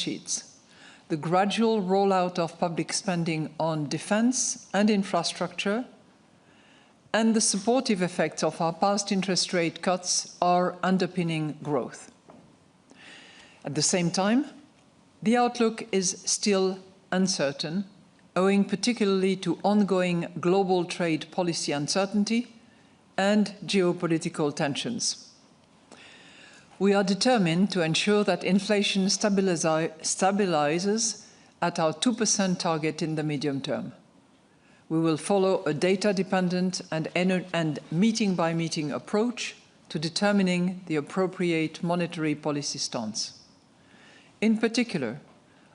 sheets, the gradual rollout of public spending on defense and infrastructure, and the supportive effects of our past interest rate cuts are underpinning growth. At the same time, the outlook is still uncertain, owing particularly to ongoing global trade policy uncertainty and geopolitical tensions. We are determined to ensure that inflation stabilizes at our 2% target in the medium term. We will follow a data-dependent and meeting-by-meeting approach to determining the appropriate monetary policy stance. In particular,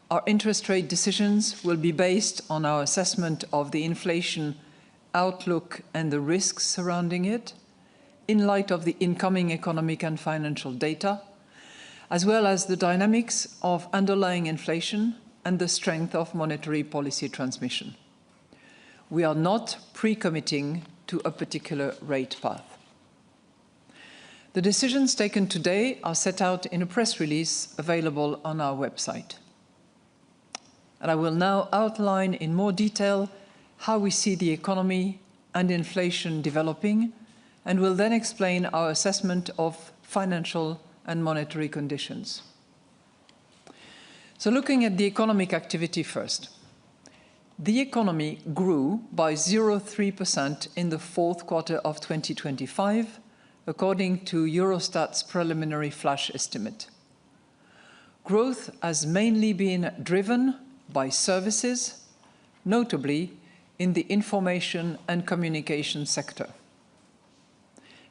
our interest rate decisions will be based on our assessment of the inflation outlook and the risks surrounding it, in light of the incoming economic and financial data, as well as the dynamics of underlying inflation and the strength of monetary policy transmission. We are not pre-committing to a particular rate path. The decisions taken today are set out in a press release available on our website. And I will now outline in more detail how we see the economy and inflation developing, and will then explain our assessment of financial and monetary conditions. So looking at the economic activity first. The economy grew by 0.3% in the fourth quarter of 2025, according to Eurostat's preliminary flash estimate. Growth has mainly been driven by services, notably in the information and communication sector.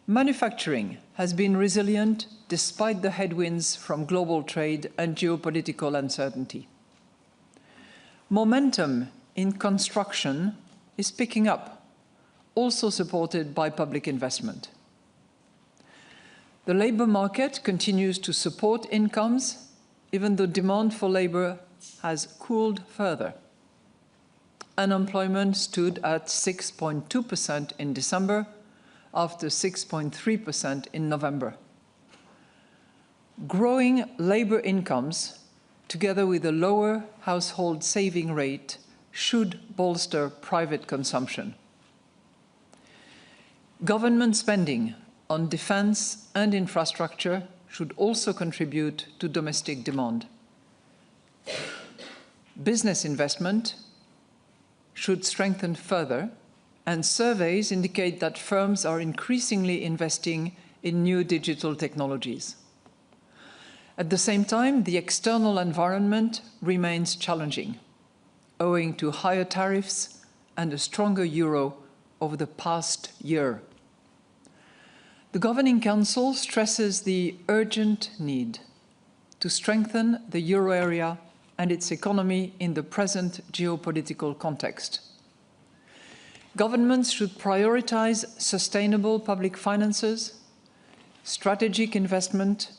Manufacturing has been resilient despite the headwinds from global trade and geopolitical uncertainty. Momentum in construction is picking up, also supported by public investment. The labour market continues to support incomes, even though demand for labour has cooled further. Unemployment stood at 6.2% in December, after 6.3% in November. Growing labour incomes, together with a lower household saving rate, should bolster private consumption. Government spending on defence and infrastructure should also contribute to domestic demand. Business investment should strengthen further, and surveys indicate that firms are increasingly investing in new digital technologies. At the same time, the external environment remains challenging, owing to higher tariffs and a stronger euro over the past year. The Governing Council stresses the urgent need to strengthen the euro area and its economy in the present geopolitical context. Governments should prioritize sustainable public finances, strategic investment,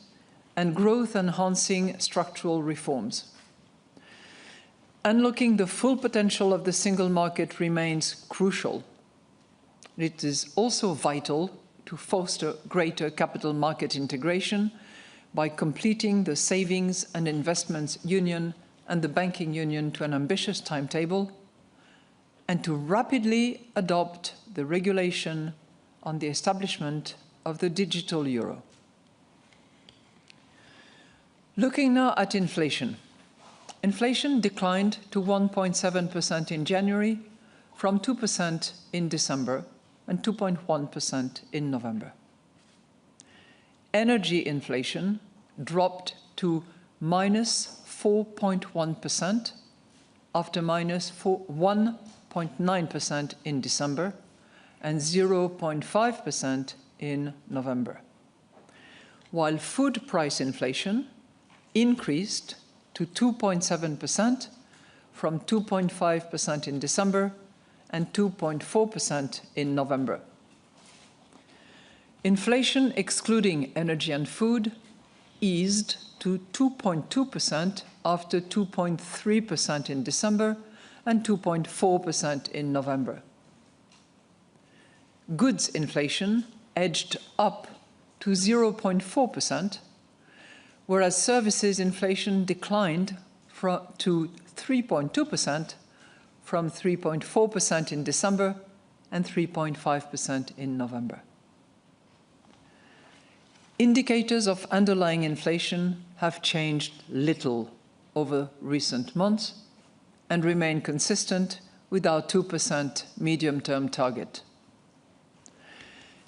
and growth-enhancing structural reforms. Unlocking the full potential of the single market remains crucial. It is also vital to foster greater capital market integration by completing the Savings and Investments Union and the Banking Union to an ambitious timetable, and to rapidly adopt the regulation on the establishment of the digital euro. Looking now at inflation. Inflation declined to 1.7% in January, from 2% in December and 2.1% in November. Energy inflation dropped to minus 4.1% after minus 1.9% in December and 0.5% in November. While food price inflation increased to 2.7% from 2.5% in December and 2.4% in November. Inflation excluding energy and food eased to 2.2% after 2.3% in December and 2.4% in November. Goods inflation edged up to 0.4%, whereas services inflation declined to 3.2% from 3.4% in December and 3.5% in November. Indicators of underlying inflation have changed little over recent months and remain consistent with our 2% medium-term target.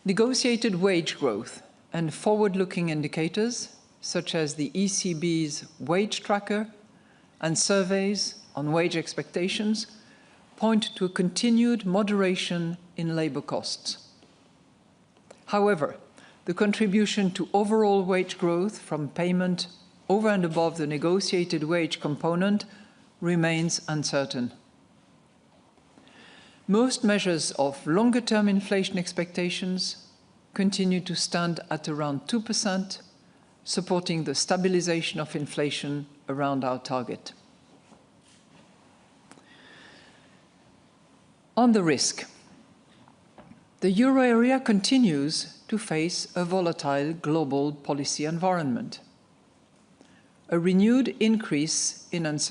Negotiated wage growth and forward-looking indicators, such as the ECB's wage tracker and surveys on wage expectations, point to a continued moderation in labour costs. However, the contribution to overall wage growth from payment over and above the negotiated wage component remains uncertain. Most measures of longer-term inflation expectations continue to stand at around 2%, supporting the stabilization of inflation around our target. On the risk, the euro area continues to face a volatile global policy environment. A renewed increase in uncertainty